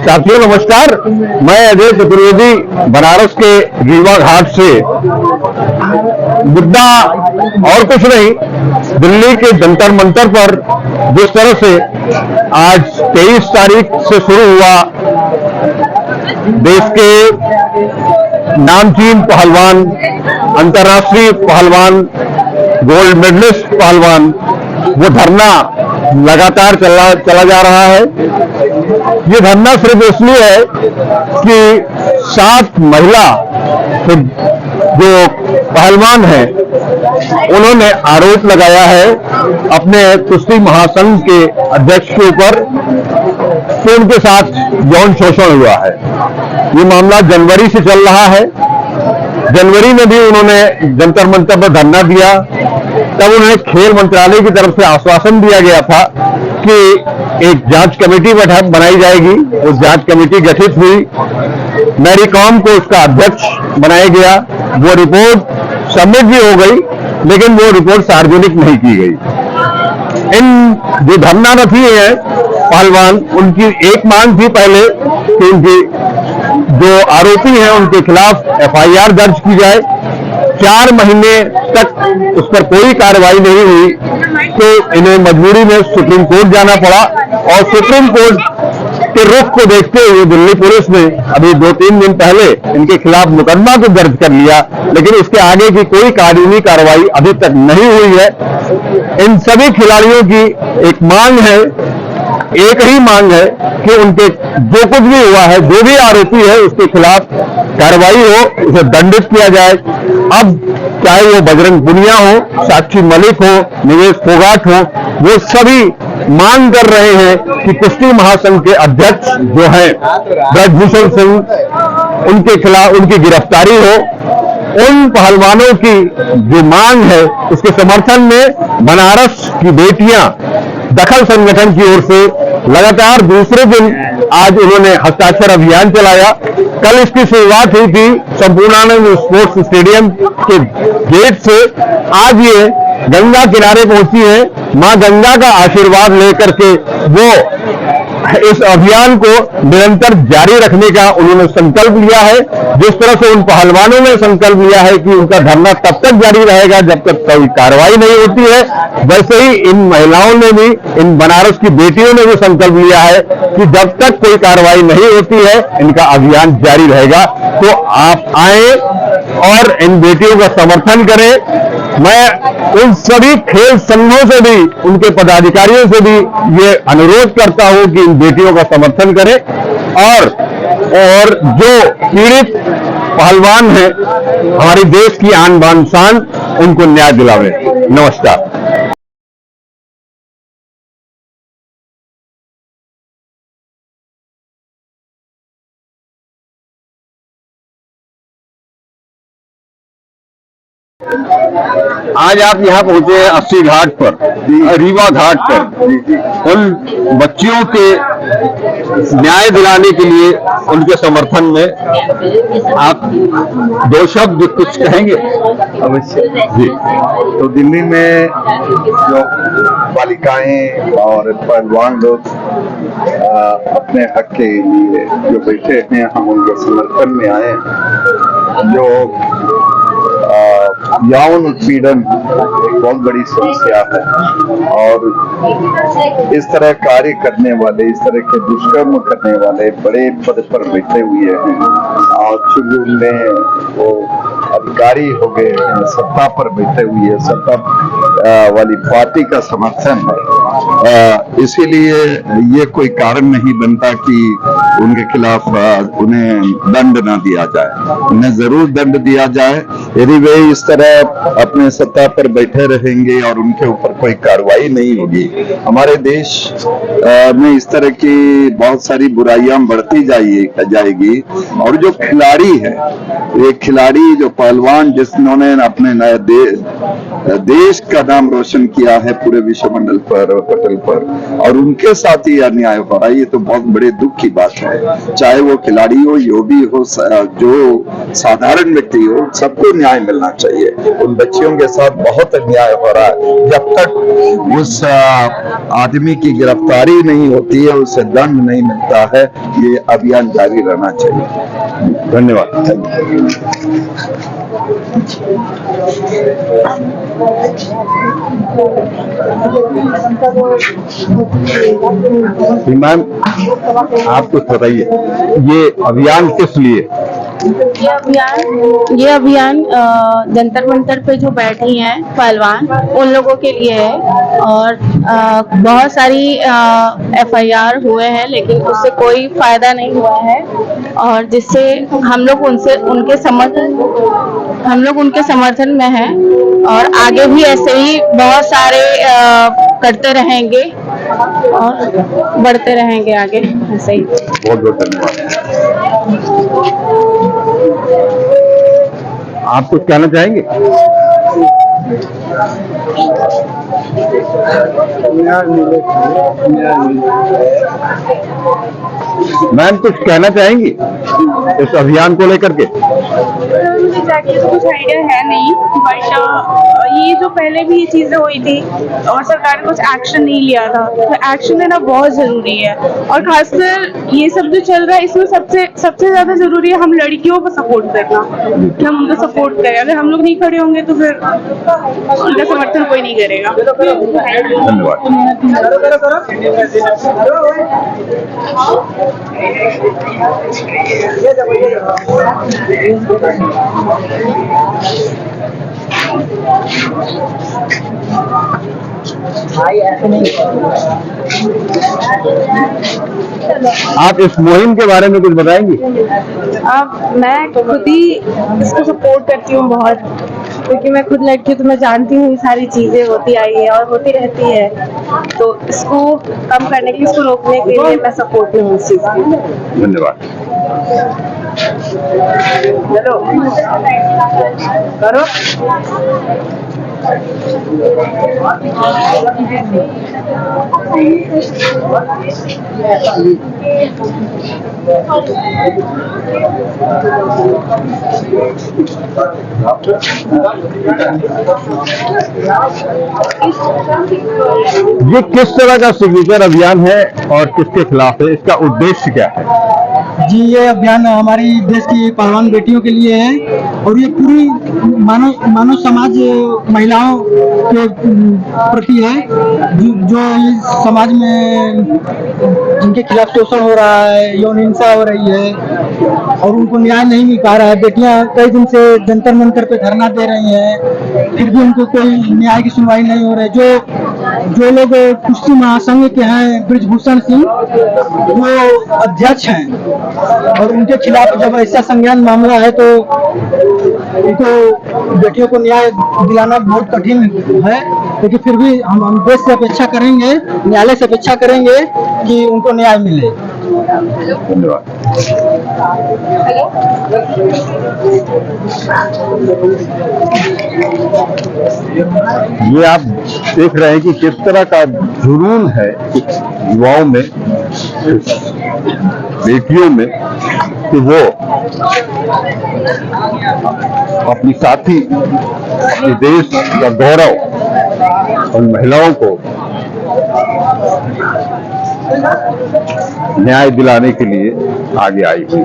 साथियों नमस्कार, मैं अजय चतुर्वेदी बनारस के रीवा घाट से। मुद्दा और कुछ नहीं, दिल्ली के जंतर मंतर पर जिस तरह से आज 23 तारीख से शुरू हुआ देश के नामचीन पहलवान, अंतर्राष्ट्रीय पहलवान, गोल्ड मेडलिस्ट पहलवान, वो धरना लगातार चला जा रहा है। ये धरना सिर्फ इसलिए है कि 7 महिला जो पहलवान हैं उन्होंने आरोप लगाया है अपने कुश्ती महासंघ के अध्यक्ष के ऊपर कि उनके साथ यौन शोषण हुआ है। ये मामला जनवरी से चल रहा है। जनवरी में भी उन्होंने जंतर मंतर पर धरना दिया। तब उन्हें खेल मंत्रालय की तरफ से आश्वासन दिया गया था कि एक जांच कमेटी बनाई जाएगी। उस जांच कमेटी गठित हुई, मैरी कॉम को उसका अध्यक्ष बनाया गया। वो रिपोर्ट सबमिट भी हो गई, लेकिन वो रिपोर्ट सार्वजनिक नहीं की गई। इन जो धरनारथी हैं पहलवान, उनकी एक मांग थी पहले कि उनकी जो आरोपी हैं उनके खिलाफ FIR दर्ज की जाए। 4 महीने तक उस पर कोई कार्रवाई नहीं हुई तो इन्हें मजबूरी में सुप्रीम कोर्ट जाना पड़ा और सुप्रीम कोर्ट के रुख को देखते हुए दिल्ली पुलिस ने अभी 2-3 दिन पहले इनके खिलाफ मुकदमा को दर्ज कर लिया, लेकिन इसके आगे की कोई कानूनी कार्रवाई अभी तक नहीं हुई है। इन सभी खिलाड़ियों की एक मांग है, एक ही मांग है कि उनके जो कुछ भी हुआ है, जो भी आरोपी है उसके खिलाफ कार्रवाई हो, उसे दंडित किया जाए। अब चाहे वो बजरंग पुनिया हो, साक्षी मलिक हो, निवेश फोगाट हो, वो सभी मांग कर रहे हैं कि कुश्ती महासंघ के अध्यक्ष जो हैं ब्रजभूषण सिंह, उनके खिलाफ उनकी गिरफ्तारी हो। उन पहलवानों की जो मांग है उसके समर्थन में बनारस की बेटियां दखल संगठन की ओर से लगातार दूसरे दिन आज उन्होंने हस्ताक्षर अभियान चलाया। कल इसकी शुरुआत हुई थी संपूर्णानंद स्पोर्ट्स स्टेडियम के गेट से। आज ये गंगा किनारे पहुंची है। मां गंगा का आशीर्वाद लेकर के वो इस अभियान को निरंतर जारी रखने का उन्होंने संकल्प लिया है। जिस तरह से उन पहलवानों ने संकल्प लिया है कि उनका धरना तब तक जारी रहेगा जब तक कोई कार्रवाई नहीं होती है, वैसे ही इन महिलाओं ने भी, इन बनारस की बेटियों ने भी संकल्प लिया है कि जब तक कोई कार्रवाई नहीं होती है इनका अभियान जारी रहेगा। तो आप आए और इन बेटियों का समर्थन करें। मैं उन सभी खेल संघों से भी, उनके पदाधिकारियों से भी ये अनुरोध करता हूं कि इन बेटियों का समर्थन करें और जो पीड़ित पहलवान हैं, हमारे देश की आन बान शान, उनको न्याय दिलावें। नमस्कार। आज आप यहाँ पहुंचे हैं 80 घाट पर, रीवा घाट पर, उन बच्चियों के न्याय दिलाने के लिए, उनके समर्थन में। आप 2 शब्द कुछ कहेंगे? अवश्य जी। तो दिल्ली में जो बालिकाएं और पहलवान लोग अपने हक के लिए जो बैठे हैं, हम उनके समर्थन में आए हैं। जो यौन उत्पीड़न एक बहुत बड़ी समस्या है और इस तरह कार्य करने वाले, इस तरह के दुष्कर्म करने वाले बड़े पद पर बैठे हुए हैं और चूंकि उनमें वो अधिकारी हो गए हैं, सत्ता पर बैठे हुए हैं, सत्ता वाली पार्टी का समर्थन है, इसीलिए ये कोई कारण नहीं बनता कि उनके खिलाफ उन्हें दंड ना दिया जाए। उन्हें जरूर दंड दिया जाए। यदि वे इस तरह अपने सत्ता पर बैठे रहेंगे और उनके ऊपर कोई कार्रवाई नहीं होगी, हमारे देश में इस तरह की बहुत सारी बुराइयां बढ़ती जाएगी। और जो खिलाड़ी है, ये खिलाड़ी जो पहलवान जिन्होंने अपने नए देश का नाम रोशन किया है पूरे विश्व मंडल पर, पटल पर, और उनके साथ ही अन्याय हो रहा है, ये तो बहुत बड़े दुख की बात है। चाहे वो खिलाड़ी हो, योगी हो, जो साधारण व्यक्ति हो, सबको न्याय मिलना चाहिए। उन बच्चियों के साथ बहुत अन्याय हो रहा है। जब तक उस आदमी की गिरफ्तारी नहीं होती है, उसे दंड नहीं मिलता है, ये अभियान जारी रहना चाहिए। धन्यवाद। मैम, आप कुछ बताइए, ये अभियान किस लिए? ये अभियान जंतर मंतर पे जो बैठी हैं पहलवान, उन लोगों के लिए है। और बहुत सारी FIR हुए हैं, लेकिन उससे कोई फायदा नहीं हुआ है। और जिससे हम लोग उनके समर्थन में हैं, और आगे भी ऐसे ही बहुत सारे करते रहेंगे और बढ़ते रहेंगे आगे ऐसे ही। बहुत बहुत धन्यवाद। आप कुछ कहना चाहेंगे? मैम, कुछ कहना चाहेंगी इस अभियान को लेकर के? मुझे एग्जैक्टली तो कुछ आइडिया है नहीं, बट ये जो पहले भी ये चीजें हुई थी और सरकार ने कुछ एक्शन नहीं लिया था, तो एक्शन लेना बहुत जरूरी है। और खासकर ये सब जो चल रहा है, इसमें सबसे ज्यादा जरूरी है हम लड़कियों को सपोर्ट करना, कि हम उनको सपोर्ट करें। अगर हम लोग नहीं खड़े होंगे तो फिर उनका समर्थन कोई नहीं करेगा। धन्यवाद। आप इस मुहिम के बारे में कुछ बताएंगी? अब मैं खुद ही इसको सपोर्ट करती हूँ बहुत, क्योंकि मैं खुद लड़की हूँ, तो मैं जानती हूँ ये सारी चीजें होती आई है और होती रहती है। तो इसको कम करने के लिए, इसको रोकने के लिए मैं सपोर्ट हूँ इस चीज की। धन्यवाद। चलो करो। ये किस तरह का सिग्नेचर अभियान है और किसके खिलाफ है? इसका उद्देश्य क्या है? जी, ये अभियान हमारी देश की पहलवान बेटियों के लिए है, और ये पूरी मानव समाज महिलाओं के प्रति है, जो इस समाज में जिनके खिलाफ शोषण हो रहा है, यौन हिंसा हो रही है और उनको न्याय नहीं मिल पा रहा है। बेटियां कई दिन से जंतर मंतर पे धरना दे रही हैं, फिर भी उनको कोई न्याय की सुनवाई नहीं हो रही। जो लोग कुश्ती महासंघ के हैं, ब्रिजभूषण सिंह, वो अध्यक्ष हैं, और उनके खिलाफ जब ऐसा संज्ञान मामला है तो उनको बेटियों को न्याय दिलाना बहुत कठिन है। लेकिन फिर भी हम देश से अपेक्षा करेंगे, न्यायालय से अपेक्षा करेंगे कि उनको न्याय मिले। धन्यवाद। ये आप देख रहे हैं कि किस तरह का जुनून है युवाओं में, बेटियों में, कि वो अपनी साथी, अपने देश का गौरव और महिलाओं को न्याय दिलाने के लिए आगे आई हुई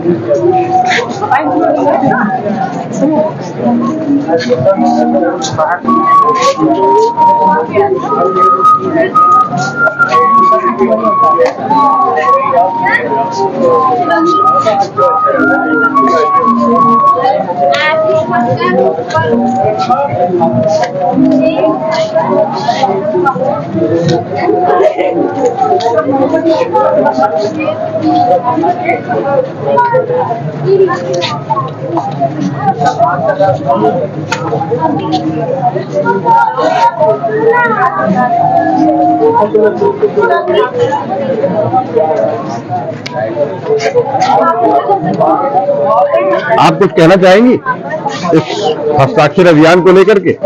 आप कुछ कहना चाहेंगी इस हस्ताक्षर अभियान को लेकर के?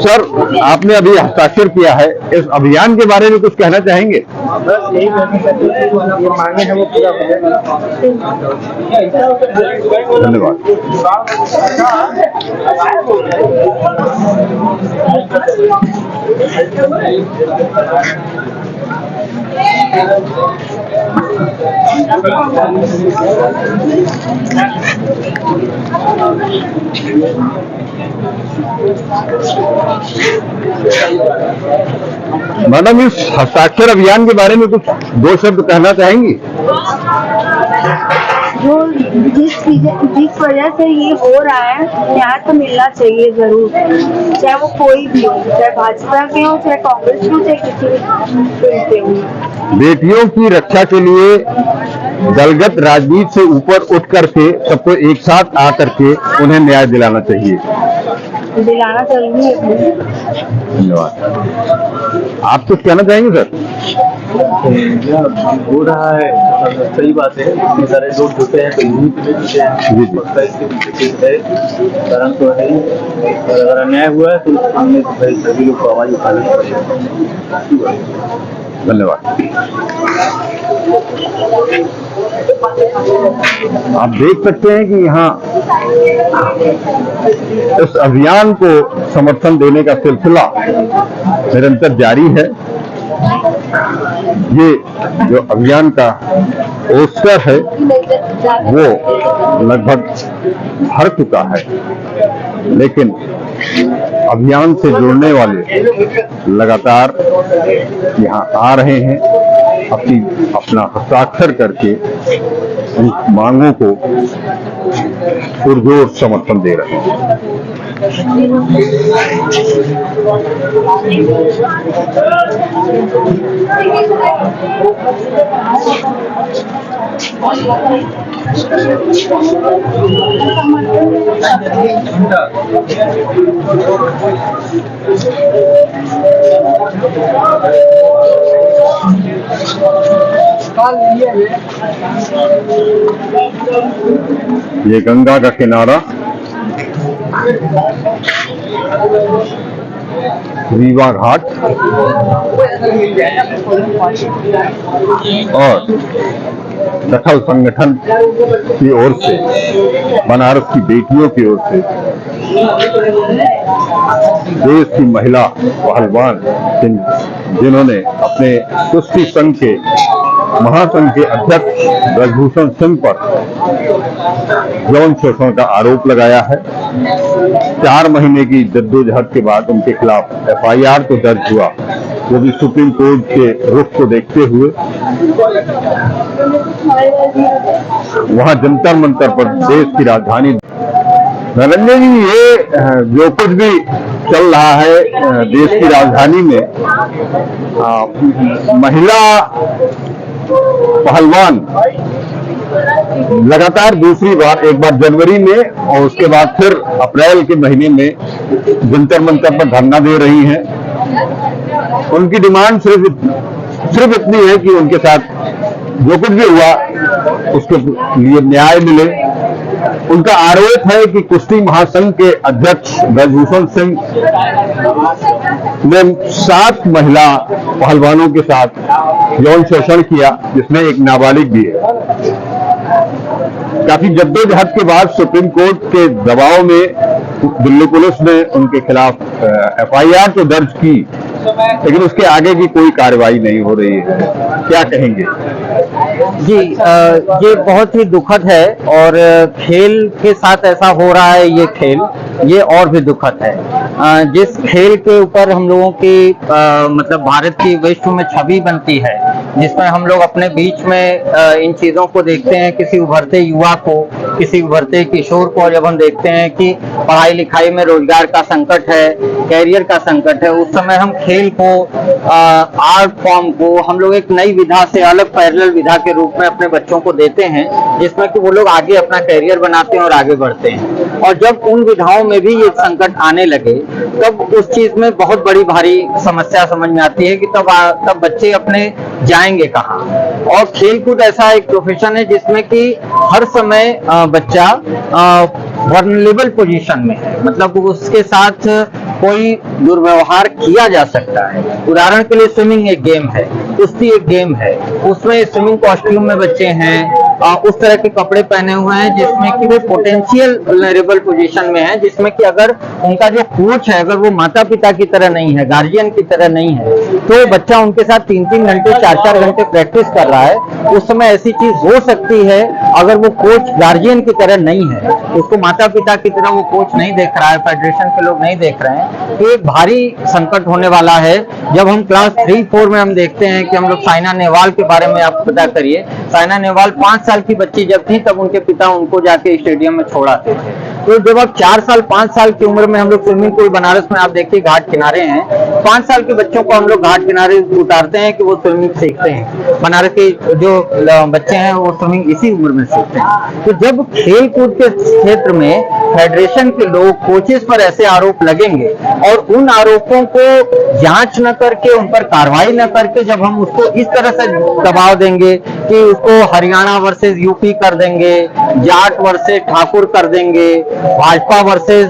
सर, आपने अभी हस्ताक्षर किया है, इस अभियान के बारे में कुछ कहना चाहेंगे? बस यही ये मांगे हैं वो पूरा हो जाए। धन्यवाद। मैडम, इस हस्ताक्षर अभियान के बारे में कुछ दो शब्द कहना चाहेंगी? जो जिस वजह से ये हो रहा है, न्याय तो मिलना चाहिए जरूर, चाहे वो कोई भी हो, चाहे भाजपा के हो, चाहे कांग्रेस के हो, चाहे किसी के हो। बेटियों की रक्षा के लिए दलगत राजनीति से ऊपर उठ करके सबको एक साथ आकर के उन्हें न्याय दिलाना चाहिए। दिलाना चाहिए। धन्यवाद। आप कुछ कहना चाहेंगे सर? हो रहा है, सही बात है। इतने सारे लोग जुटे हैं तो इन्हीं के लिए जुटे हैं। जी, जी। पक्का इसके पीछे है, कारण तो है ही। और अगर अन्याय हुआ है तो सामने सभी लोग को आवाज उठानी पड़ेगी। धन्यवाद। आप देख सकते हैं कि यहाँ इस अभियान को समर्थन देने का सिलसिला निरंतर जारी है। ये जो अभियान का पोस्टर है वो लगभग भर चुका है, लेकिन अभियान से जुड़ने वाले लगातार यहाँ आ रहे हैं, अपना हस्ताक्षर करके उन मांगों को पुरजोर समर्थन दे रहे हैं। ये गंगा का किनारा रीवा घाट और दखल संगठन की ओर से, बनारस की बेटियों की ओर से, देश की महिला पहलवान जिन्होंने अपने कुश्ती संघ के महासंघ के अध्यक्ष ब्रजभूषण सिंह पर यौन शोषण का आरोप लगाया है। 4 महीने की जद्दोजहद के बाद उनके खिलाफ FIR तो दर्ज हुआ, वो भी सुप्रीम कोर्ट के रुख को देखते हुए। वहां जंतर मंतर पर देश की राजधानी नरेंद्र जी, ये जो कुछ भी चल रहा है देश की राजधानी में, महिला पहलवान लगातार दूसरी बार, एक बार जनवरी में और उसके बाद फिर अप्रैल के महीने में जंतर मंतर पर धरना दे रही हैं। उनकी डिमांड सिर्फ इतनी है कि उनके साथ जो कुछ भी हुआ उसके लिए न्याय मिले। उनका आरोप है कि कुश्ती महासंघ के अध्यक्ष ब्रजभूषण सिंह ने 7 महिला पहलवानों के साथ यौन शोषण किया, जिसमें एक नाबालिग भी है। काफी जद्दोजहद के बाद सुप्रीम कोर्ट के दबाव में दिल्ली पुलिस ने उनके खिलाफ FIR तो दर्ज की, लेकिन उसके आगे की कोई कार्रवाई नहीं हो रही है। क्या कहेंगे? जी, ये बहुत ही दुखद है और खेल के साथ ऐसा हो रहा है। ये खेल ये और भी दुखद है। जिस खेल के ऊपर हम लोगों की मतलब भारत की विश्व में छवि बनती है, जिसमें हम लोग अपने बीच में इन चीजों को देखते हैं, किसी उभरते युवा को किसी उभरते किशोर को जब हम देखते हैं कि पढ़ाई लिखाई में रोजगार का संकट है, कैरियर का संकट है, उस समय हम खेल को, आर्ट फॉर्म को हम लोग एक नई विधा से, अलग पैरेलल विधा के रूप में अपने बच्चों को देते हैं, जिसमें कि वो लोग आगे अपना कैरियर बनाते हैं और आगे बढ़ते हैं। और जब उन विधाओं में भी ये संकट आने लगे, तब उस चीज में बहुत बड़ी भारी समस्या समझ में आती है कि तब बच्चे अपने जाएंगे कहाँ। और खेलकूद ऐसा एक प्रोफेशन है जिसमें कि हर समय बच्चा वल्नरेबल पोजीशन में है, मतलब उसके साथ कोई दुर्व्यवहार किया जा सकता है। उदाहरण के लिए स्विमिंग एक गेम है, कुश्ती एक गेम है, उसमें स्विमिंग कॉस्ट्यूम में बच्चे हैं, उस तरह के कपड़े पहने हुए हैं जिसमें कि वो पोटेंशियल वल्नरेबल पोजीशन में है, जिसमें कि अगर उनका जो कोच है, अगर वो माता पिता की तरह नहीं है, गार्जियन की तरह नहीं है, तो बच्चा उनके साथ 3-3 घंटे 4-4 घंटे प्रैक्टिस कर रहा है। उस समय ऐसी चीज हो सकती है, अगर वो कोच गार्जियन की तरह नहीं है, उसको माता पिता की तरह वो कोच नहीं देख रहा है, फेडरेशन के लोग नहीं देख रहे हैं, तो एक भारी संकट होने वाला है। जब हम क्लास 3-4 में हम देखते हैं कि हम लोग साइना नेहवाल के बारे में आप पता करिए, साइना नेहवाल 5 साल की बच्ची जब थी तब उनके पिता उनको जाके स्टेडियम में छोड़ाते थे। तो जब आप 4 साल 5 साल की उम्र में हम लोग स्विमिंग पूल बनारस में आप देखिए घाट किनारे हैं, 5 साल के बच्चों को हम लोग घाट किनारे उतारते हैं कि वो स्विमिंग सीखते हैं। बनारस के जो बच्चे हैं वो स्विमिंग इसी उम्र में सीखते हैं। तो जब खेल कूद के क्षेत्र में फेडरेशन के लोग, कोचेस पर ऐसे आरोप लगेंगे और उन आरोपों को जांच न करके, उन पर कार्रवाई न करके, जब हम उसको इस तरह से दबाव देंगे कि उसको हरियाणा वर्सेस यूपी कर देंगे, जाट वर्सेस ठाकुर कर देंगे, भाजपा वर्सेस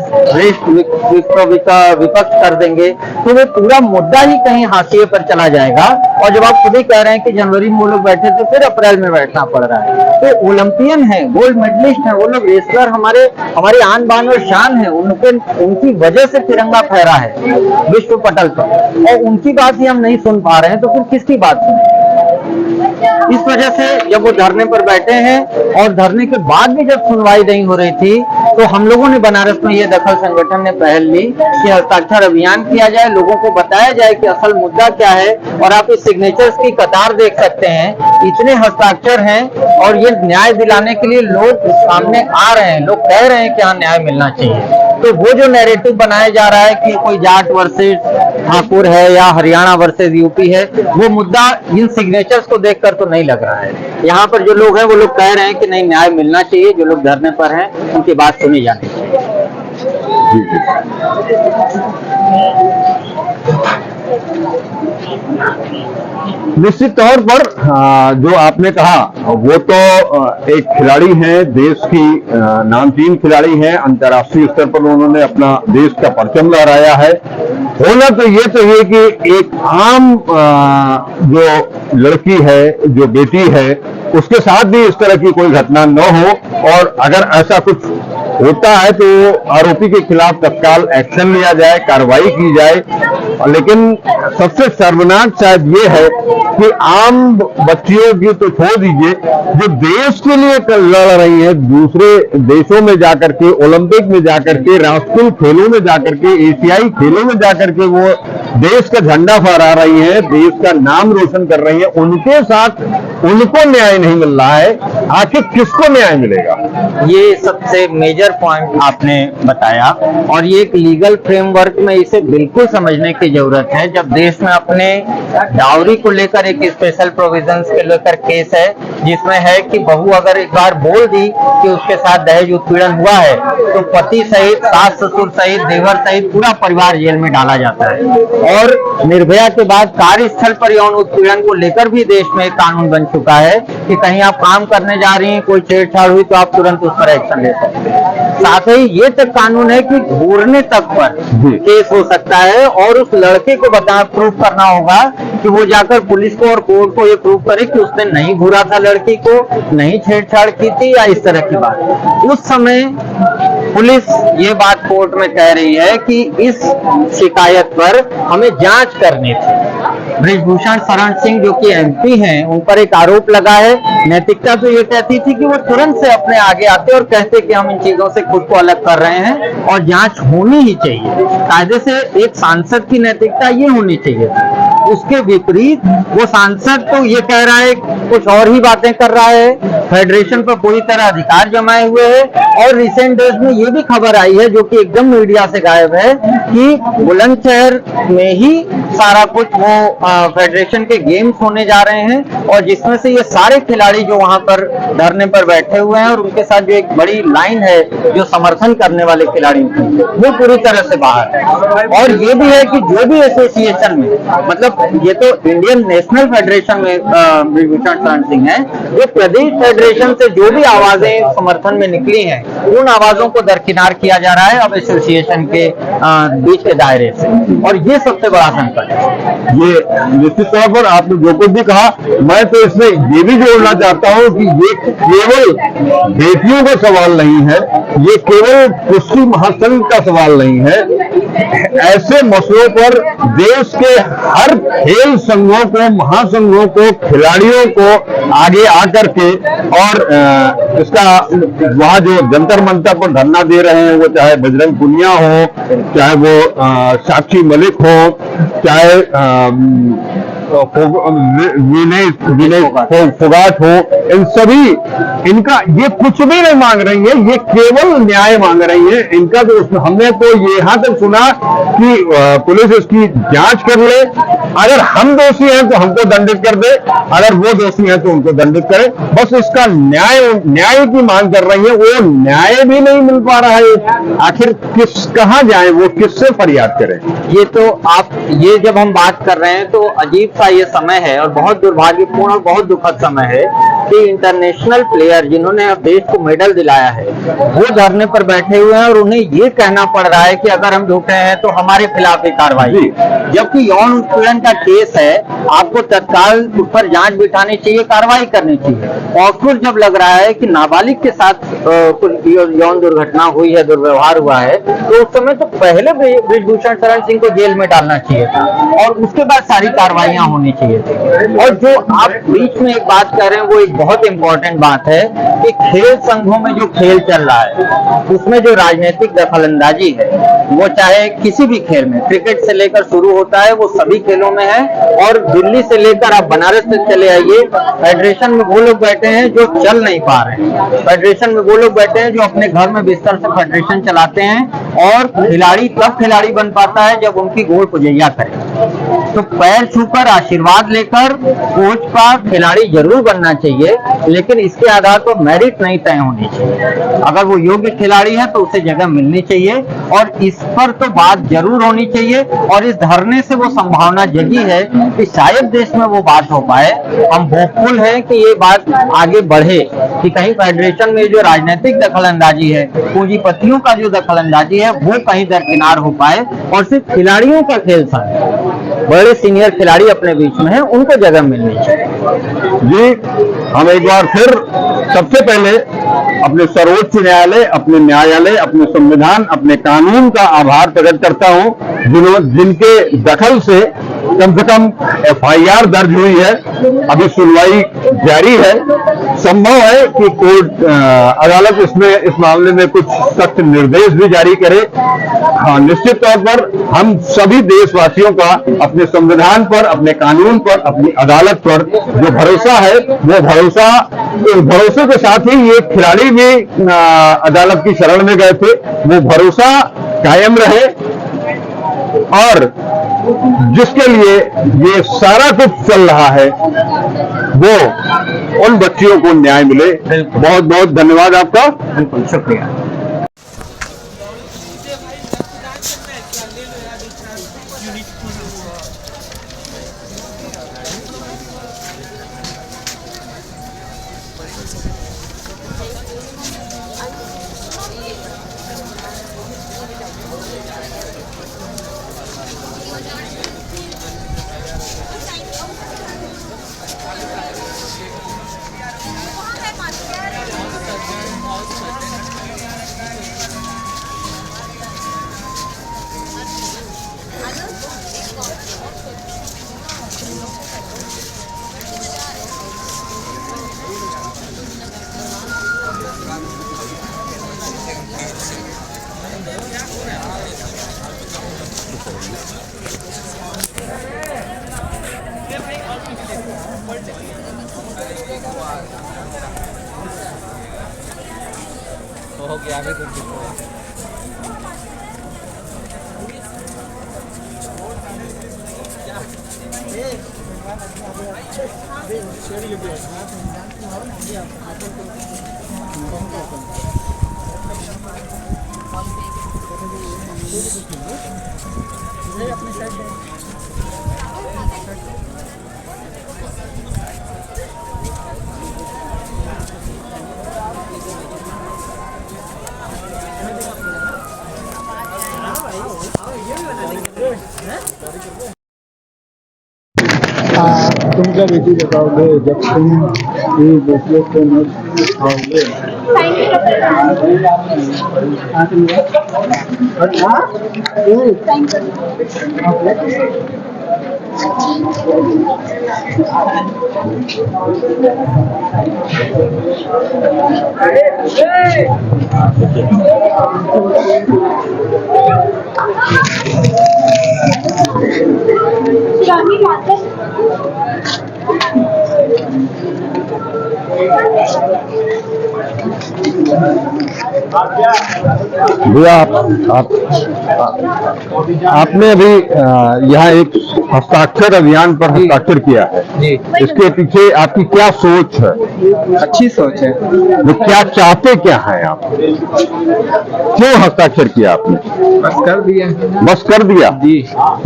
विपक्ष कर देंगे, तो वो पूरा मुद्दा ही कहीं हाशिए पर चला जाएगा। और जब आप खुद ही कह रहे हैं कि जनवरी में वो लोग बैठे थे, फिर अप्रैल में बैठना पड़ रहा है, तो ओलंपियन है, गोल्ड मेडलिस्ट है, वो लोग रेसलर हमारे आन बान और शान है, उनकी वजह से तिरंगा फहरा है विश्व पटल पर, और उनकी बात ही हम नहीं सुन पा रहे हैं, तो फिर किसकी बात सुने? इस वजह से जब वो धरने पर बैठे हैं और धरने के बाद भी जब सुनवाई नहीं हो रही थी, तो हम लोगों ने बनारस में ये दखल संगठन ने पहल ली कि हस्ताक्षर अभियान किया जाए, लोगों को बताया जाए कि असल मुद्दा क्या है। और आप इस सिग्नेचर्स की कतार देख सकते हैं, इतने हस्ताक्षर हैं और ये न्याय दिलाने के लिए लोग सामने आ रहे हैं, लोग कह रहे हैं कि हाँ न्याय मिलना चाहिए। तो वो जो नैरेटिव बनाया जा रहा है कि कोई जाट वर्सेस ठाकुर है या हरियाणा वर्सेस यूपी है, वो मुद्दा इन सिग्नेचर्स को देखकर तो नहीं लग रहा है। यहाँ पर जो लोग हैं वो लोग कह रहे हैं कि नहीं, न्याय मिलना चाहिए, जो लोग धरने पर हैं उनकी बात सुनी जानी चाहिए। निश्चित तौर पर जो आपने कहा वो तो एक खिलाड़ी हैं, देश की नामचीन खिलाड़ी हैं, अंतर्राष्ट्रीय स्तर पर उन्होंने अपना देश का परचम लहराया है। होना तो ये चाहिए कि एक आम जो लड़की है, जो बेटी है, उसके साथ भी इस तरह की कोई घटना न हो, और अगर ऐसा कुछ होता है तो आरोपी के खिलाफ तत्काल एक्शन लिया जाए, कार्रवाई की जाए। लेकिन सबसे शर्मनाक शायद ये है कि आम बच्चियों की तो छोड़ दीजिए, जो देश के लिए लड़ रही है, दूसरे देशों में जाकर के, ओलंपिक में जाकर के, राष्ट्रीय खेलों में जाकर के, एशियाई खेलों में जाकर के वो देश का झंडा फहरा रही है, देश का नाम रोशन कर रही है, उनके साथ उनको न्याय नहीं मिल रहा है। आखिर किसको न्याय मिलेगा? ये सबसे मेजर पॉइंट आपने बताया, और ये एक लीगल फ्रेमवर्क में इसे बिल्कुल समझने की जरूरत है। जब देश में अपने डाउरी को लेकर एक स्पेशल प्रोविजंस के लेकर केस है, जिसमें है कि बहू अगर एक बार बोल दी कि उसके साथ दहेज उत्पीड़न हुआ है, तो पति सहित, सास ससुर सहित, देवर सहित पूरा परिवार जेल में डाला जाता है। और निर्भया के बाद कार्यस्थल पर यौन उत्पीड़न को लेकर भी देश में एक कानून बन चुका है कि कहीं आप काम करने जा रही हैं, कोई छेड़छाड़ हुई तो आप तुरंत उस पर एक्शन ले सकते हैं। साथ ही ये तक कानून है कि घूरने तक पर केस हो सकता है, और उस लड़के को प्रूफ करना होगा कि वो जाकर पुलिस को और कोर्ट को ये प्रूफ करे कि उसने नहीं घूरा था लड़की को, नहीं छेड़छाड़ की थी या इस तरह की बात। उस समय पुलिस ये बात कोर्ट में कह रही है कि इस शिकायत पर हमें जांच करनी थी। बृजभूषण शरण सिंह जो कि एमपी हैं, उन पर एक आरोप लगा है। नैतिकता तो ये कहती थी कि वो तुरंत से अपने आगे आते और कहते कि हम इन चीजों से खुद को अलग कर रहे हैं और जांच होनी ही चाहिए। कायदे से एक सांसद की नैतिकता ये होनी चाहिए थी उसके विपरीत वो सांसद तो ये कह रहा है, कुछ और ही बातें कर रहा है, फेडरेशन पर पूरी तरह अधिकार जमाए हुए है। और रिसेंट डेज में ये भी खबर आई है, जो कि एकदम मीडिया से गायब है, कि बुलंदशहर में ही सारा कुछ वो फेडरेशन के गेम्स होने जा रहे हैं, और जिसमें से ये सारे खिलाड़ी जो वहां पर धरने पर बैठे हुए हैं और उनके साथ जो एक बड़ी लाइन है जो समर्थन करने वाले खिलाड़ियों की, वो पूरी तरह से बाहर है। और ये भी है कि जो भी एसोसिएशन में, मतलब ये तो इंडियन नेशनल फेडरेशन में ब्रिजभूषण शरण सिंह है, जो प्रदेश फेडरेशन से जो भी आवाजें समर्थन में निकली हैं, उन आवाजों को दरकिनार किया जा रहा है अब एसोसिएशन के बीच के दायरे से, और ये सबसे बड़ा संकट है। ये निश्चित तौर पर आपने जो कुछ भी कहा, मैं तो इसमें ये भी जोड़ना चाहता हूँ कि ये केवल बेटियों का सवाल नहीं है, ये केवल कुश्ती महासंघ का सवाल नहीं है। ऐसे मसलों पर देश के हर खेल संघों को, महासंघों को, खिलाड़ियों को आगे आकर के, और इसका वहां जो जंतर मंतर पर धरना दे रहे हैं, वो चाहे बजरंग पुनिया हो, चाहे वो साक्षी मलिक हो, चाहे विनय फोगाट हो, इन सभी, इनका ये कुछ भी नहीं मांग रही है, ये केवल न्याय मांग रही है। इनका तो हमने तो ये यहाँ तक सुना कि पुलिस इसकी जांच कर ले, अगर हम दोषी हैं तो हमको दंडित कर दे, अगर वो दोषी हैं तो उनको दंडित करे, बस इसका न्याय की मांग कर रही है। वो न्याय भी नहीं मिल पा रहा है, आखिर कहाँ जाए, वो किससे फरियाद करें? ये तो आप, ये जब हम बात कर रहे हैं तो अजीब सा ये समय है, और बहुत दुर्भाग्यपूर्ण और बहुत दुखद समय है कि इंटरनेशनल प्लेयर जिन्होंने देश को मेडल दिलाया है, वो धरने पर बैठे हुए हैं, और उन्हें ये कहना पड़ रहा है कि अगर हम झूठे हैं तो हमारे खिलाफ ही कार्रवाई, जबकि यौन उत्पीड़न का केस है, आपको तत्काल उस पर जांच बिठानी चाहिए, कार्रवाई करनी चाहिए। और फिर जब लग रहा है कि नाबालिग के साथ कुछ यौन दुर्घटना हुई है, दुर्व्यवहार हुआ है, तो उस समय तो पहले ब्रिजभूषण शरण सिंह को जेल में डालना चाहिए था, और उसके बाद सारी कार्रवाइयां होनी चाहिए थी। और जो आप बीच में एक बात कर रहे हैं, वो एक बहुत इंपॉर्टेंट बात है कि खेल संघों में जो खेल चल रहा है, उसमें जो राजनीतिक दखलंदाजी है, वो चाहे किसी भी खेल में, क्रिकेट से लेकर शुरू होता है, वो सभी खेलों में है। और दिल्ली से लेकर आप बनारस तक चले आइए, फेडरेशन में वो लोग बैठे हैं जो चल नहीं पा रहे हैं, फेडरेशन में वो लोग बैठे हैं जो अपने घर में बिस्तर से फेडरेशन चलाते हैं, और खिलाड़ी तब खिलाड़ी बन पाता है जब उनकी गोड़ पुजैया करे। तो पैर छूकर आशीर्वाद लेकर कोच का खिलाड़ी जरूर बनना चाहिए, लेकिन इसके आधार पर मेरिट नहीं तय होनी चाहिए। अगर वो योग्य खिलाड़ी है तो उसे जगह मिलनी चाहिए, और इस पर तो बात जरूर होनी चाहिए। और इस धरने से वो संभावना जगी है कि शायद देश में वो बात हो पाए। हम होपफुल हैं कि ये बात आगे बढ़े, कि कहीं फेडरेशन में जो राजनीतिक दखलंदाजी है, पूंजीपतियों का जो दखलंदाजी है, वो कहीं दरकिनार हो पाए, और सिर्फ खिलाड़ियों का खेल संघ, बड़े सीनियर खिलाड़ी अपने बीच में हैं, उनको जगह मिलनी चाहिए। जी, हम एक बार फिर सबसे पहले अपने सर्वोच्च न्यायालय, अपने न्यायालय, अपने संविधान, अपने कानून का आभार प्रकट करता हूं, जिनके दखल से कम FIR दर्ज हुई है, अभी सुनवाई जारी है। संभव है कि कोर्ट अदालत इस मामले में कुछ सख्त निर्देश भी जारी करे। हाँ, निश्चित तौर पर हम सभी देशवासियों का अपने संविधान पर, अपने कानून पर, अपनी अदालत पर जो भरोसा है, वो भरोसे के साथ ही ये खिलाड़ी भी अदालत की शरण में गए थे, वो भरोसा कायम रहे, और जिसके लिए ये सारा कुछ चल रहा है, वो उन बच्चियों को न्याय मिले। बहुत बहुत धन्यवाद आपका। बिल्कुल, शुक्रिया। तुमच्या बेटी बताओगे जब तुम ये दूसरे को नहीं खाओगे भैया आपने अभी यहाँ एक हस्ताक्षर अभियान पर हस्ताक्षर किया है जी, इसके पीछे आपकी क्या सोच है? अच्छी सोच है। वो क्या चाहते क्या हैं आप? क्यों हस्ताक्षर किया आपने? बस कर दिया। बस कर दिया जी,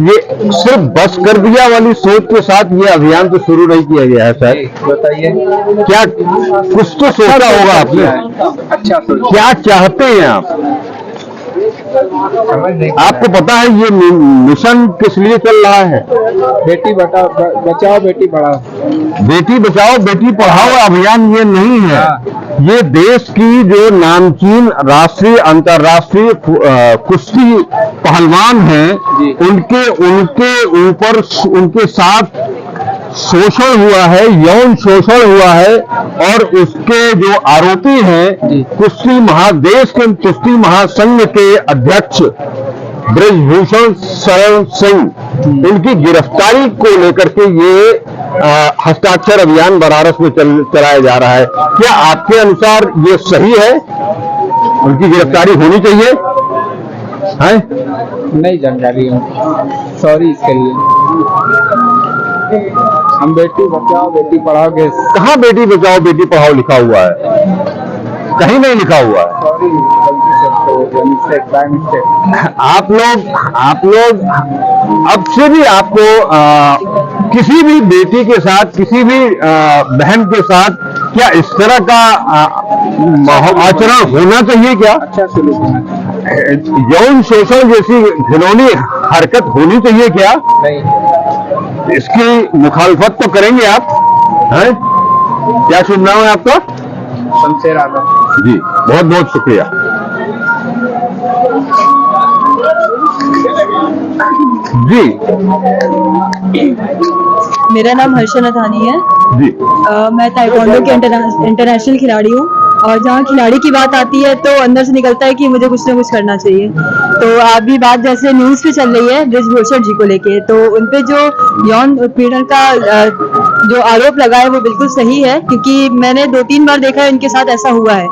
ये सिर्फ बस कर दिया वाली सोच के साथ ये अभियान तो शुरू नहीं किया गया है सर। बताइए। क्या कुछ तो सोचा होगा आपने? अच्छा सोच। क्या चाहते हैं आप? समझ नहीं। आपको पता है ये मिशन किस लिए चल रहा है? बेटी बचाओ बेटी पढ़ाओ। बेटी बचाओ बेटी पढ़ाओ अभियान ये नहीं है। ये देश की जो नामचीन राष्ट्रीय अंतर्राष्ट्रीय कुश्ती पहलवान हैं उनके ऊपर उनके साथ शोषण हुआ है, यौन शोषण हुआ है और उसके जो आरोपी हैं कुश्ती महादेश के कुश्ती महासंघ के अध्यक्ष ब्रजभूषण शरण सिंह उनकी गिरफ्तारी को लेकर के ये हस्ताक्षर अभियान बनारस में चलाया जा रहा है। क्या आपके अनुसार ये सही है? उनकी गिरफ्तारी होनी चाहिए? है? नहीं जानकारी है, सॉरी इसके लिए। हम बेटी बचाओ बेटी पढ़ाओ के कहाँ बेटी बचाओ बेटी पढ़ाओ लिखा हुआ है? कहीं नहीं लिखा हुआ है। सॉरी आप लोग अब से भी आपको किसी भी बेटी के साथ किसी भी बहन के साथ क्या इस तरह का आचरण होना चाहिए क्या? अच्छा सलूक होना चाहिए। यौन शोषण जैसी घिनौनी हरकत होनी चाहिए क्या? नहीं। इसकी मुखालफत तो करेंगे आप हैं? क्या शुभ नाम है आपका? शमशेर आलम। जी बहुत बहुत शुक्रिया। जी मेरा नाम हर्षा नथानी है। जी मैं ताइक्वांडो के इंटरनेशनल खिलाड़ी हूँ और जहाँ खिलाड़ी की बात आती है तो अंदर से निकलता है कि मुझे कुछ ना कुछ करना चाहिए। तो अभी बात जैसे न्यूज़ पे चल रही है ब्रजभूषण जी को लेके, तो उनपे जो यौन उत्पीड़न का जो आरोप लगा है वो बिल्कुल सही है, क्योंकि मैंने 2-3 बार देखा है इनके साथ ऐसा हुआ है।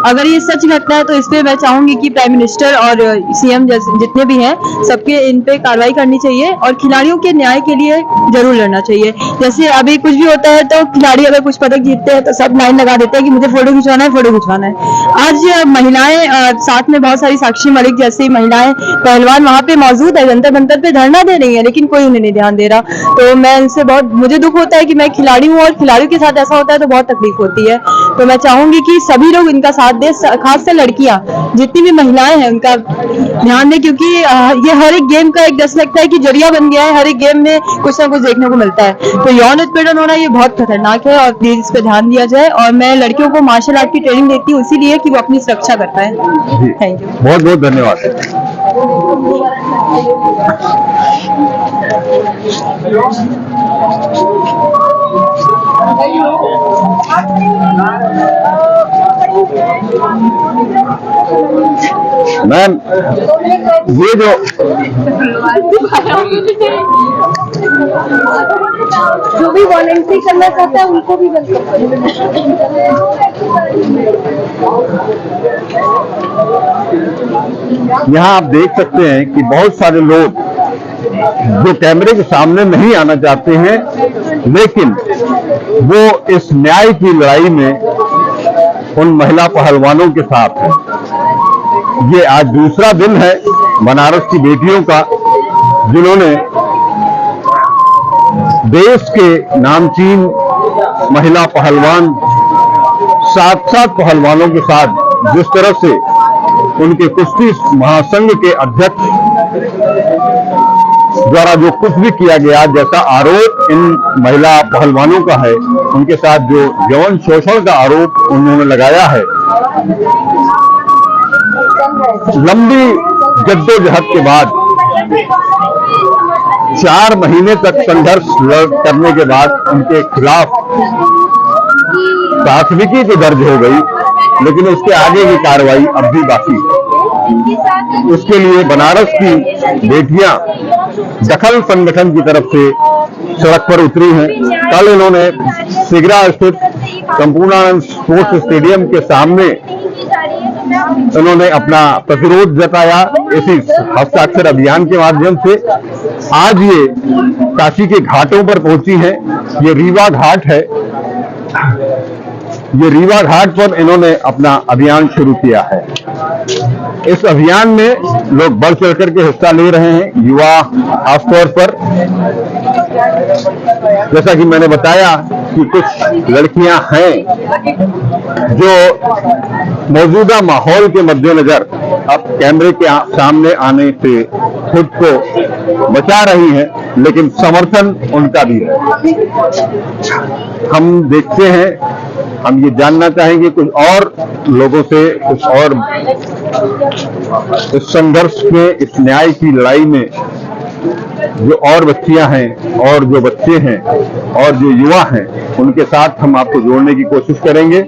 अगर ये सच घटना है तो इस पे मैं चाहूंगी कि प्राइम मिनिस्टर और सीएम जितने भी हैं सबके इन पे कार्रवाई करनी चाहिए और खिलाड़ियों के न्याय के लिए जरूर लड़ना चाहिए। जैसे अभी कुछ भी होता है तो खिलाड़ी अगर कुछ पदक जीतते हैं तो सब लाइन लगा देते हैं कि मुझे फोटो खिंचवाना है, फोटो खिंचवाना है। आज महिलाएं साथ में बहुत सारी साक्षी मलिक जैसी महिलाएं पहलवान वहां पे मौजूद है, जंतर मंतर पे धरना दे रही है, लेकिन कोई उन्हें नहीं ध्यान दे रहा। तो मैं इनसे बहुत मुझे दुख होता है कि मैं खिलाड़ी हूँ और खिलाड़ियों के साथ ऐसा होता है तो बहुत तकलीफ होती है। तो मैं चाहूंगी कि सभी लोग इनका साथ दे, खासकर लड़कियां जितनी भी महिलाएं हैं उनका ध्यान दें, क्योंकि ये हर एक गेम का एक जैसे लगता है कि जरिया बन गया है। हर एक गेम में कुछ ना कुछ देखने को मिलता है, तो यौन उत्पीड़न होना ये बहुत खतरनाक है और प्लीज इस पे ध्यान दिया जाए। और मैं लड़कियों को मार्शल आर्ट की ट्रेनिंग देती हूँ इसीलिए कि वो अपनी सुरक्षा कर पाए। Thank you. बहुत बहुत धन्यवाद। मैम ये जो भी वॉलंटरी करना चाहता है उनको भी बंद कर यहाँ आप देख सकते हैं कि बहुत सारे लोग जो कैमरे के सामने नहीं आना चाहते हैं, लेकिन वो इस न्याय की लड़ाई में उन महिला पहलवानों के साथ हैं। ये आज दूसरा दिन है बनारस की बेटियों का, जिन्होंने देश के नामचीन महिला पहलवान 7 पहलवानों के साथ जिस तरह से उनके कुश्ती महासंघ के अध्यक्ष द्वारा जो कुछ भी किया गया, जैसा आरोप इन महिला पहलवानों का है, उनके साथ जो यौन शोषण का आरोप उन्होंने लगाया है, लंबी जद्दोजहद के बाद 4 महीने तक संघर्ष करने के बाद उनके खिलाफ प्राथमिकी तो दर्ज हो गई, लेकिन उसके आगे की कार्रवाई अब भी बाकी है। इसके लिए बनारस की बेटियां दखल संगठन की तरफ से सड़क पर उतरी हैं। कल इन्होंने सिगरा स्थित संपूर्णानंद स्पोर्ट्स स्टेडियम के सामने उन्होंने अपना प्रतिरोध जताया। इसी हस्ताक्षर अभियान के माध्यम से आज ये काशी के घाटों पर पहुंची हैं। ये रीवा घाट है। ये रीवा घाट पर इन्होंने अपना अभियान शुरू किया है। इस अभियान में लोग बढ़ चढ़ करके हिस्सा ले रहे हैं, युवा खासतौर पर। जैसा कि मैंने बताया कि कुछ लड़कियां हैं जो मौजूदा माहौल के मद्देनजर अब कैमरे के सामने आने से खुद को बचा रही हैं, लेकिन समर्थन उनका भी है। हम देखते हैं, हम ये जानना चाहेंगे कुछ और लोगों से, कुछ और इस संघर्ष में, इस न्याय की लड़ाई में जो और बच्चियां हैं और जो बच्चे हैं और जो युवा हैं, उनके साथ हम आपको जोड़ने की कोशिश करेंगे।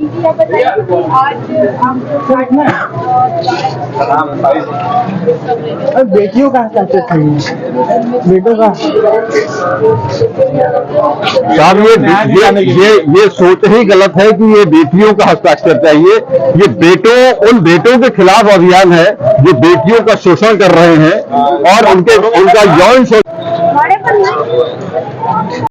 बेटियों का हस्ताक्षर चाहिए, बेटों का साहब ये सोच ही गलत है कि ये बेटियों का हस्ताक्षर चाहिए। ये उन बेटों के खिलाफ अभियान है जो बेटियों का शोषण कर रहे हैं और उनका यौन शोषण